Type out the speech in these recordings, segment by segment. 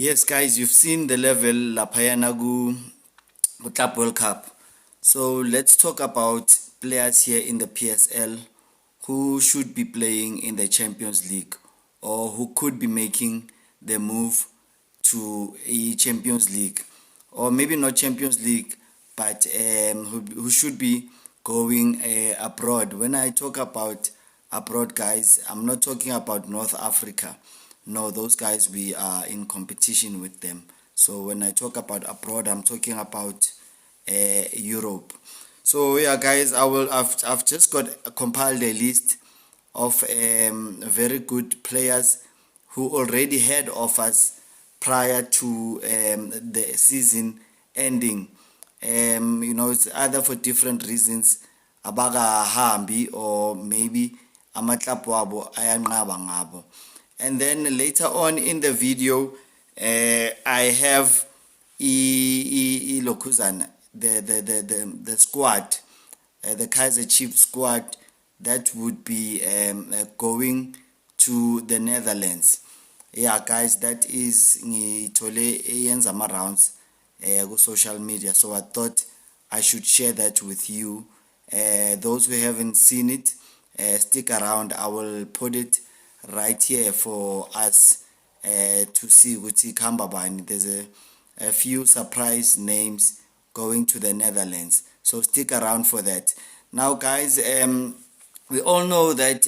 Yes, guys, you've seen the level Lapayana Club World Cup. So let's talk about players here in the PSL who should be playing in the Champions League or who could be making the move to a Champions League, or maybe not Champions League, but who should be going abroad. When I talk about abroad, guys, I'm not talking about North Africa. No, those guys, we are in competition with them. So when I talk about abroad, I'm talking about Europe. So yeah, guys, I've just compiled a list of very good players who already had offers prior to the season ending. It's either for different reasons, abakahambi, or maybe amaklabhu wabo ayanqaba ngabo. And then later on in the video, I have Lokuzana, the squad, the Kaizer Chiefs squad that would be going to the Netherlands. Yeah, guys, that is ngithole eyenza ama rounds ku social media, so I thought I should share that with you. Those who haven't seen it, stick around. I will put it right here for us to see ukuthi khamba bani. There's a few surprise names going to the Netherlands, so stick around for that. Now, guys, we all know that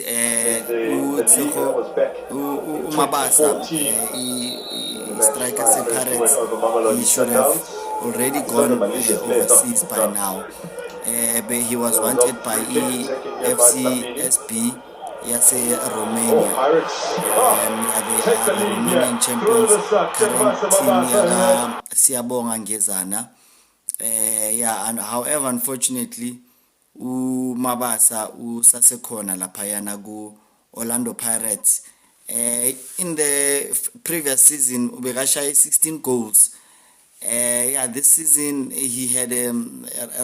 Mabasa, striker Pirates, he should have already gone overseas by now. But he was wanted by FCSB, Romania. They are the Romanian champions, current team Siyabonga Ngezana. And however, unfortunately, Mabasa usasekhona laphayana ku Orlando Pirates. In the previous season, ubekashaya 16 goals. This season he had a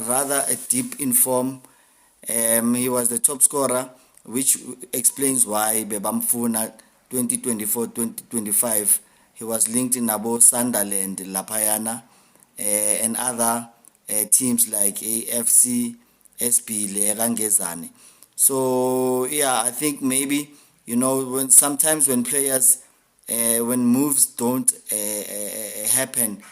rather a dip in form. He was the top scorer, which explains why bebamfuna 2024-2025 he was linked in Abo Sunderland, Lapayana, and other teams like AFC, SB, Lerangezane. So yeah, I think maybe when sometimes when players when moves don't happen,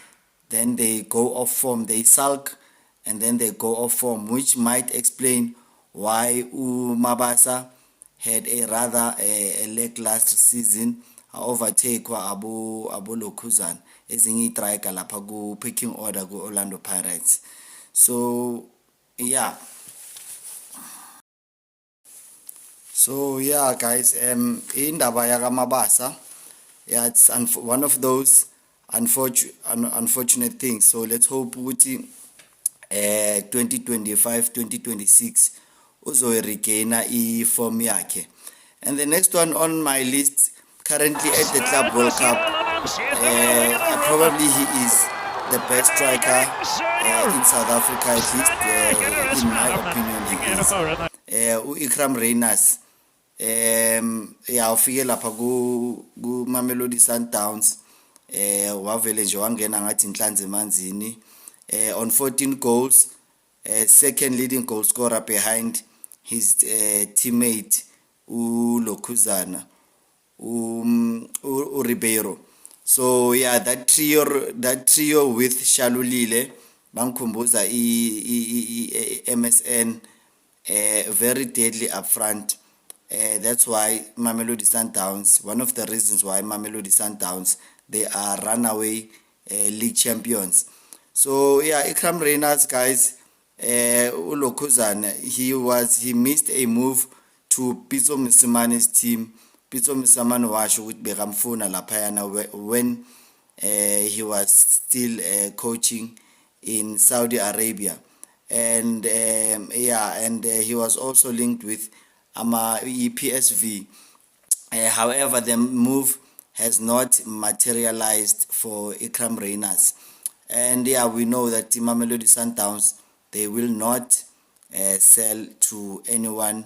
then they go off form, they sulk, and then they go off form, which might explain why Mabasa had a rather a lackluster season, overtakwa Abu Lokuzan ezinye itrika lapha ku picking order ku Orlando Pirates. So yeah, guys, indaba yaka Mabasa, yeah, it's one of those unfortunate things. So let's hope ukuthi 2025-2026 uzoregaina i-form yakhe. And the next one on my list, currently at the Club World Cup, probably he is the best striker in South Africa, at least in my opinion he is. Ikram Reyners, ufike lapha ku Mamelodi Sundowns, wavele nje wangena ngathi inhlanzi emanzini, on 14 goals, second leading goal scorer behind his teammate Lokuzana, Ribeiro. So yeah, that trio with Shalulile, Bankumbuza MSN, very deadly up front. That's why Mamelodi Sundowns, one of the reasons why Mamelodi Sundowns, they are runaway league champions. So yeah, Ikram Reyners, guys, Ulokuzana, he missed a move to Pitso Mosimani's team. Pitso Mosimani washo with bekamfuna laphayana when he was still coaching in Saudi Arabia, and he was also linked with PSV. However, the move has not materialized for Ikram Reyners. And yeah, we know that Mamelodi Sundowns, they will not sell to anyone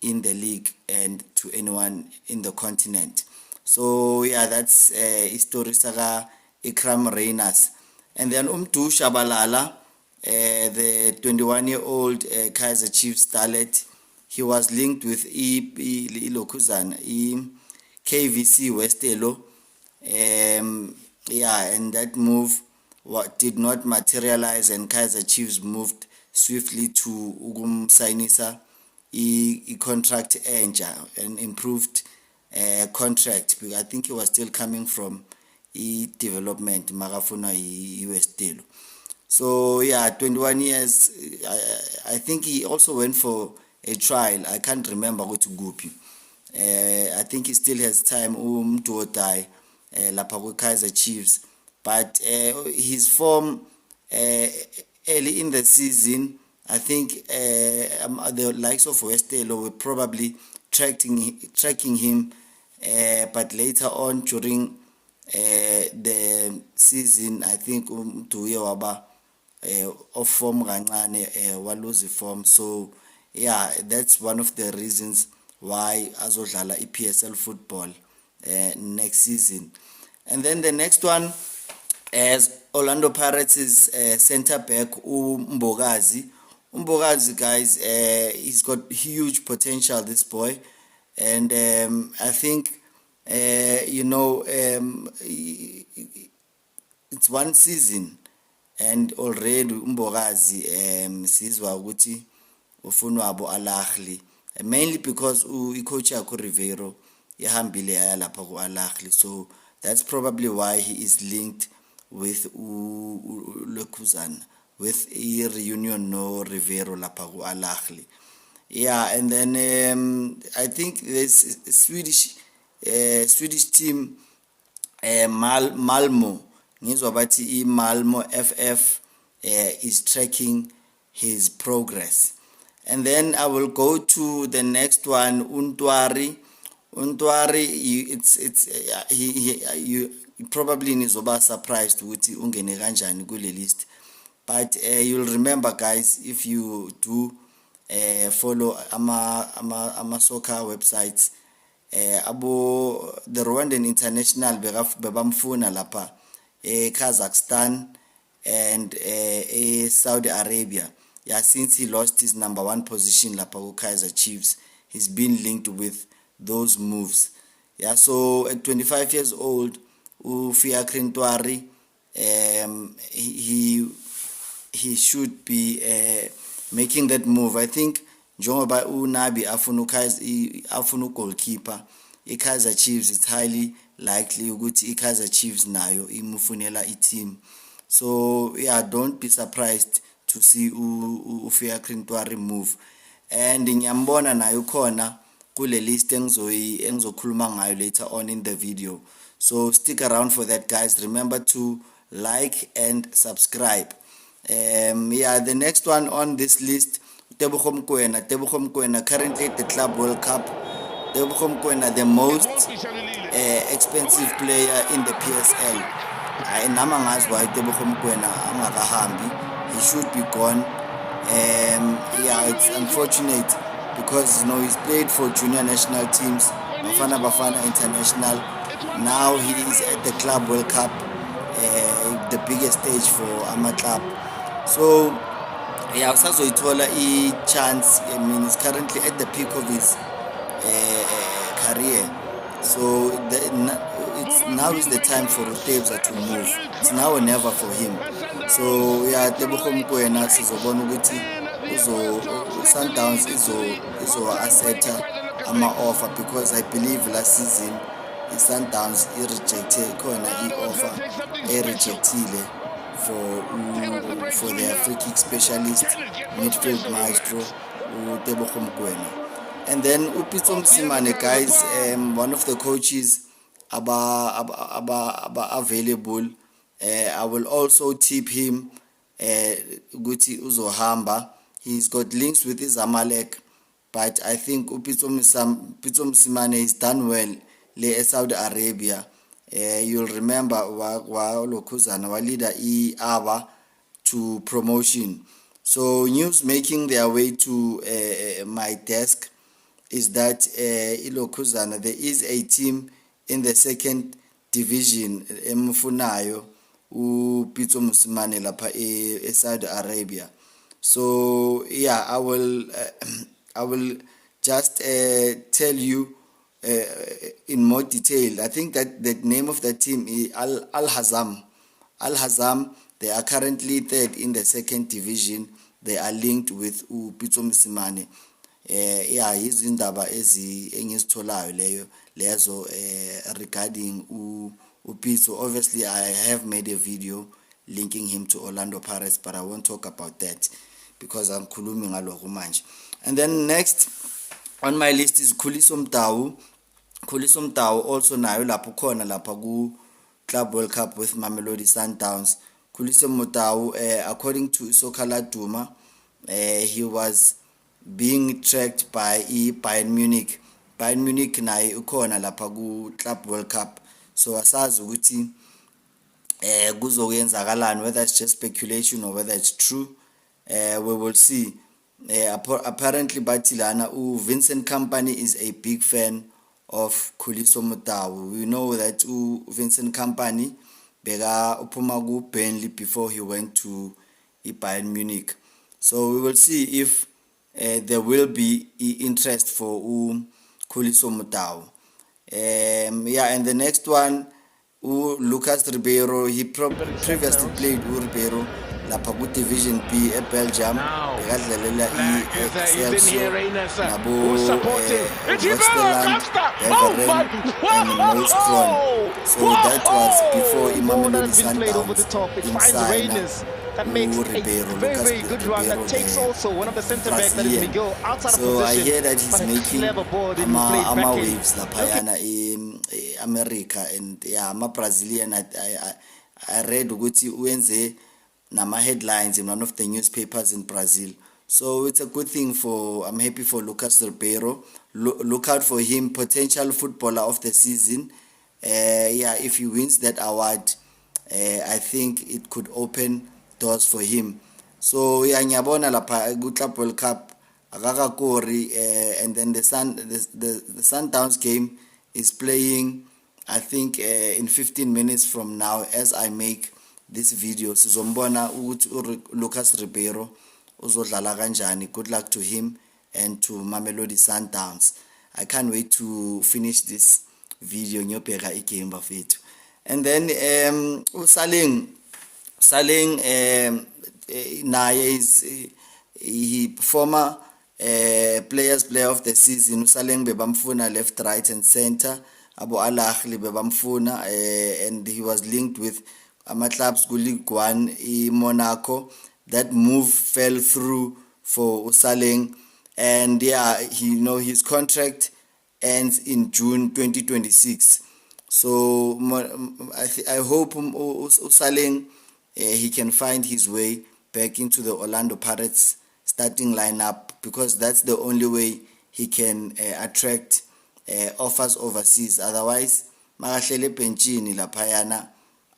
in the league and to anyone in the continent. So yeah, that's history saka Ikram Reyners. And then Umtu Shabalala, the 21-year-old Kaizer Chiefs starlet, he was linked with KVC Westelo. Yeah, and that move did not materialize, and Kaizer Chiefs moved swiftly to Signisa contract an improved contract, because I think he was still coming from development Magafuna Westelo. So yeah, 21 years. I think he also went for a trial. I can't remember what to Gupi. I think he still has time to die lapha Kaizer Chiefs, but his form early in the season, I think the likes of Westelo were probably tracking him, but later on during the season, I think Duye waba off form kancane, walose form. So yeah, that's one of the reasons why azodlala PSL football next season. And then the next one, as Orlando Pirates' centre back Mbogazi. Mbogazi, guys, he's got huge potential, this boy, and I think it's one season and already Mbogazi sizwa ukuthi ufuna wabo Al-Ahly, mainly because icoach yakho Rivero ihambile yaya lapha ku Al-Ahly, so that's probably why he is linked with Lekuzana, with a reunion no Rivero lapha ku Al-Ahly. Yeah, and then I think there's a Swedish team, Malmo, ngizwa bathi Malmo FF is tracking his progress. And then I will go to the next one, Untwari. You probably nizoba surprised ukuthi ungene kanjani kule list, but you'll remember, guys, if you do follow ama soccer websites, the Rwandan international bebamfuna lapha Kazakhstan and Saudi Arabia. Yeah, since he lost his number one position lapha ku Kaizer Chiefs, he's been linked with those moves. Yeah, so at 25 years old, Fiacre Ntwari, he should be making that move. I think njengoba uNabi afuna goalkeeper, iKaizer Chiefs, it's highly likely ukuthi iKaizer Chiefs nayo imufunela team. So yeah, don't be surprised to see uFiacre Ntwari move. And ngiyambona nayo khona kule list engizokhuluma ngayo later on in the video. So stick around for that, guys. Remember to like and subscribe. Yeah, the next one on this list, Tebogo Mokoena, currently at the Club World Cup. Tebogo Mokoena, the most expensive player in the PSL. Nama ngazi why Tebogo Mokoena angakahambi. He should be gone. Yeah, it's unfortunate because he's played for junior national teams, Bafana International. Now he is at the Club World Cup, the biggest stage for Ama Club. So yeah, usazoyithola chance. I mean, he's currently at the peak of his career. So now is the time for Tebza to move. It's now or never for him. So yeah, Tebogo Mokoena sizobona ukuthi Sundowns izo-accepta ama-offer, because I believe last season i-Sundowns i-rejecte khona i-offer e-rejectile for their free kick specialist midfield maestro Tebogo Mokoena. And then Upitso Msimane, guys, one of the coaches available. I will also tip him Guti uzohamba. He's got links with his Zamalek, but I think Upitso Msimane is done well le Saudi Arabia. You'll remember Lokuzana leader Aba to promotion. So news making their way to my desk is that Ilokuzana, there is a team in the second division emfunayo uPitso Mosimane lapha eSaudi Arabia. So yeah, I will just tell you in more detail. I think that the name of the team is Al-Hazam. Al-Hazam, they are currently third in the second division. They are linked with uPitso Mosimane. Yeah, izindaba engizitholayo lezo regarding uPitso. Obviously I have made a video linking him to Orlando Pirates, but I won't talk about that because I'm khulumi ngalokho manje. And then next on my list is Khuliso Mtau. Khuliso Mtau also nayo lapho khona lapha ku Club World Cup with Mamelodi Sundowns. Khuliso Mtau, according to Sokhala Duma, he was being tracked by Bayern Munich. Bayern Munich naye ukhona lapha ku Club World Cup. So asazi ukuthi kuzoyenzakalani, whether it's just speculation or whether it's true. We will see. Apparently Batilana Vincent Kompany is a big fan of Khuliso Mtau. We know that Vincent Kompany beka uphuma ku Burnley before he went to Bayern Munich. So we will see if there will be interest for Khuliso Mtau. Yeah, and the next one, Lucas Ribeiro. He previously played Ribeiro lapha ku Division B eBelgium. Bekadlalela iExcelsior nabo Westerland, Beveren and Molskron. So that was before Mamelodi Sundowns in Ribeiro, Lucas Ribeiro, also one of the center backs that is Miguel outside of so position. I hear that he's making ama waves laphayana America, and yeah, ama Brazilian. I read ukuthi uyenze nama headlines in one of the newspapers in Brazil. So it's a good thing I'm happy for Lucas Ribeiro. Look out for him, potential footballer of the season. Yeah, if he wins that award, I think it could open doors for him. So yeah, ngiyabona lapha ku Club World Cup akakakori, and then the Sundowns game is playing, I think in 15 minutes from now as I make this video. Sizombona ukuthi Lucas Ribeiro uzodlala kanjani. Good luck to him and to Mamelodi Sundowns. I can't wait to finish this video ngiyobheka igame bafethu. And then Saleng naye is he former player of the season. Saleng bebamfuna left, right and center. Abu Al-Ahly bebamfuna, and he was linked with clubs ku League 1 Monaco. That move fell through for Saleng, and yeah, his contract ends in June 2026. So I hope Saleng he can find his way back into the Orlando Pirates starting lineup, because that's the only way he can attract offers overseas. Otherwise, makahlele benchini laphayana,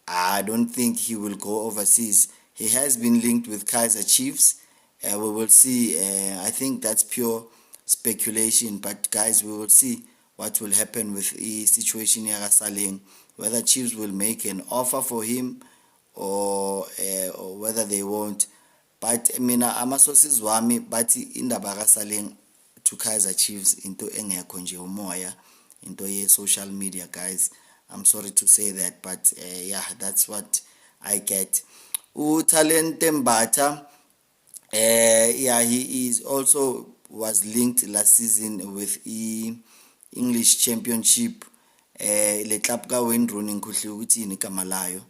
I don't think he will go overseas. He has been linked with Kaizer Chiefs. We will see. I think that's pure speculation, but guys, we will see what will happen with the situation here at Saleng, whether Chiefs will make an offer for him or whether they won't. But mina ama-sources wami bathi indaba kaSaleng to Kaizer Chiefs into engekho nje umoya, into ye-social media, guys. I'm sorry to say that, but yeah, that's what I get. Talente Mbata, yeah, he is also was linked last season with the English Championship. Le club ka Wayne Rooney ngikhohle ukuthi yini igama layo.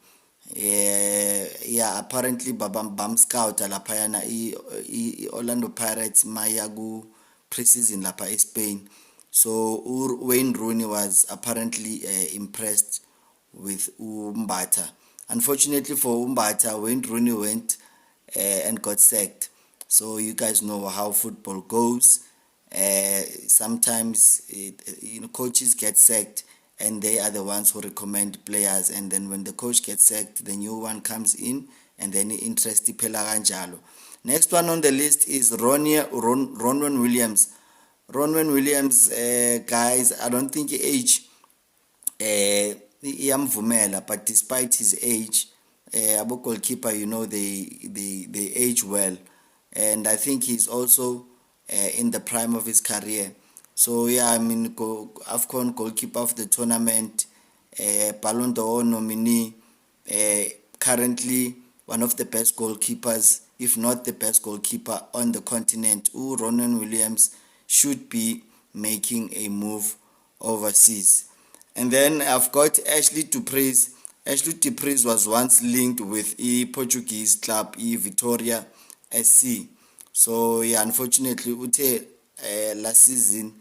Yeah, apparently bam scout laphayana i Orlando Pirates maya ku pre-season lapha eSpain. So Wayne Rooney was apparently impressed with Mbata. Unfortunately for Mbata, Wayne Rooney went and got sacked. So you guys know how football goes. Sometimes coaches get sacked, and they are the ones who recommend players, and then when the coach gets sacked, the new one comes in, and then interest iphela kanjalo. Next one on the list is Ronwen Williams. Ronwen Williams, guys, I don't think age iyamvumela, but despite his age, abo goalkeeper, you know, they age well, and I think he's also in the prime of his career. So yeah, I mean, AFCON goalkeeper of the tournament, Ballon d'Or nominee, currently one of the best goalkeepers, if not the best goalkeeper on the continent. Ronan Williams should be making a move overseas. And then I've got Ashley Dupreez. Ashley Dupreez was once linked with a Portuguese club, Vitória SC. So yeah, unfortunately, last season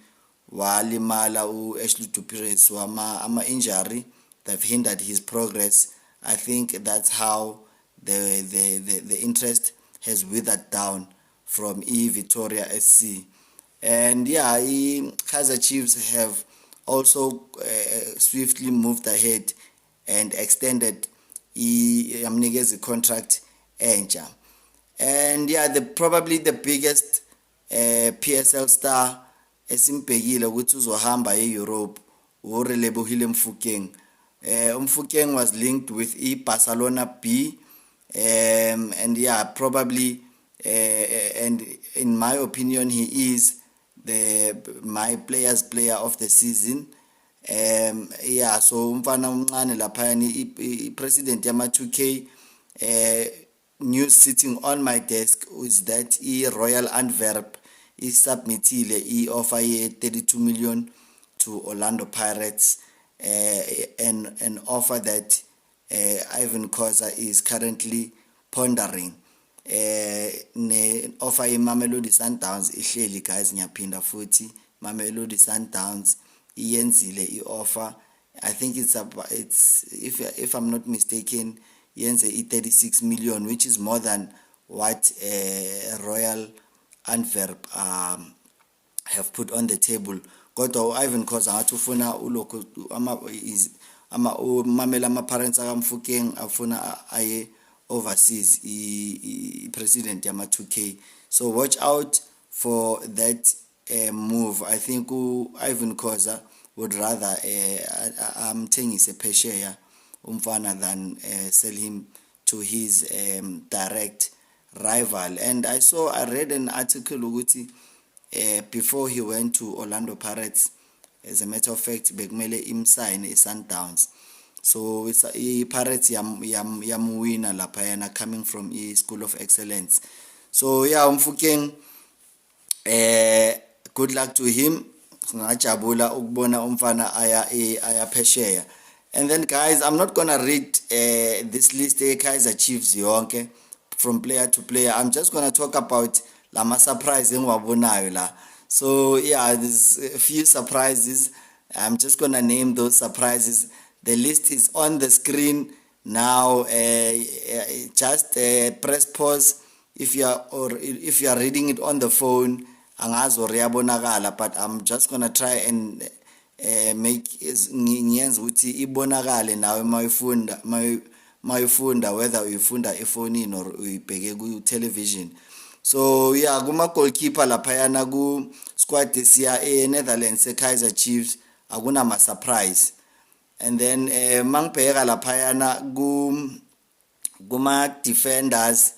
walimala Ashley Dupreez. So ama injury that hindered his progress. I think that's how the interest has withered down from Vitória SC. And yeah, Kaizer Chiefs have also swiftly moved ahead and extended Amnige's contract entsha. And yeah, probably the biggest PSL star esimbhekile ukuthi uzohamba eEurope uRelebohile Mofokeng. Mofokeng was linked with Barcelona B, and yeah, probably and in my opinion he is my player of the season. Yeah, so umfana umncane laphayana president yama 2K news sitting on my desk is that Royal Antwerp is submitile offer ye 32 million to Orlando Pirates, an offer that Ivan Khoza is currently pondering. Ne offer Mamelodi Sundowns ihleli, guys, ngiyaphinda futhi Mamelodi Sundowns iyenzile i-offer. I think it's if I'm not mistaken, yenze 36 million, which is more than what Royal Antwerp have put on the table. Kodwa Ivan Khoza ngathi ufuna ulokho mamela ama-parents akamfukeng afuna aye overseas, president yama 2K. So watch out for that move. I think Ivan Khoza would rather amthengise phesheya umfana than sell him to his direct rival. And I read an article ukuthi before he went to Orlando Pirates, as a matter of fact, bekumele imsign Sundowns. So it's Pirates yamuwina laphayana, coming from School of Excellence. So yeah, Mofokeng, good luck to him. Ngajabula ukubona umfana aya phesheya. And then guys, I'm not gonna read this list Kaizer Chiefs yonke from player to player. I'm just gonna talk about lama surprise engiwabonayo la. So yeah, there's a few surprises. I'm just gonna name those surprises. The list is on the screen now. Just press pause if you are reading it on the phone. Angazi riyabonakala, but I'm just gonna try and make ngiyenza ukuthi ibonakale nawe mayifunda, whether uyifunda efonini or uyibheke ku television. So yeah, kuma goalkeeper laphayana ku squad siya Netherlands Kaizer Chiefs akuna ma surprise. And then mangibheka laphayana kuma defenders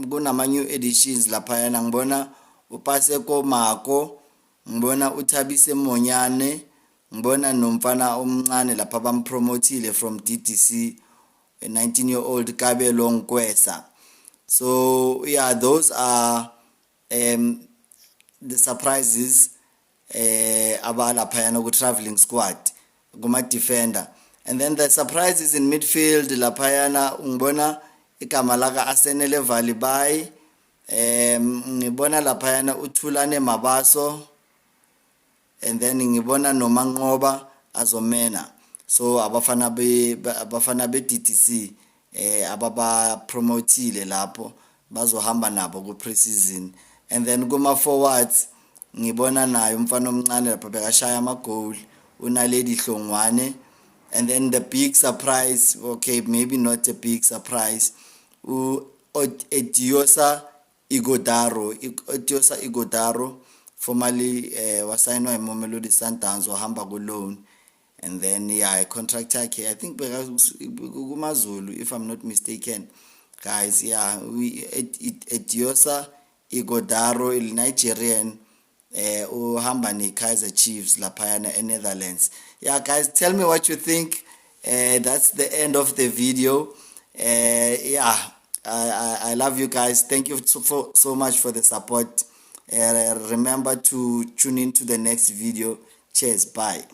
kunama new additions laphayana. Ngibona uPaseko Mako, ngibona uThabise Monyane, ngibona nomfana omncane lapha bampromotile from DTC, a 19-year-old Kabelo Nkwesa. So yeah, those are the surprises abalaphayana ku traveling squad kuma defender. And then the surprises in midfield laphayana ngibona igama laka Arsenal Valibai, ngibona laphayana uThulane Mabaso, and then ngibona noManqoba Azomena. So abafana be DTC ababa promotile lapho bazohamba nabo ku preseason. And then kuma forwards ngibona nayo umfana omncane lapha bekashaya ama goal uNaledi Hlongwane. And then the big surprise, okay, maybe not a big surprise, Etiosa Igodaro formerly wasayinwa eMamelodi Sundowns wahamba ku loan, and then contract yakhe I think kuMaZulu if I'm not mistaken. Guys, we Etiosa Igodaro il Nigerian uhamba ne-Kaizer Chiefs laphayana eNetherlands. Guys, tell me what you think. That's the end of the video. I love you guys. Thank you so much for the support. Remember to tune in to the next video. Cheers, bye.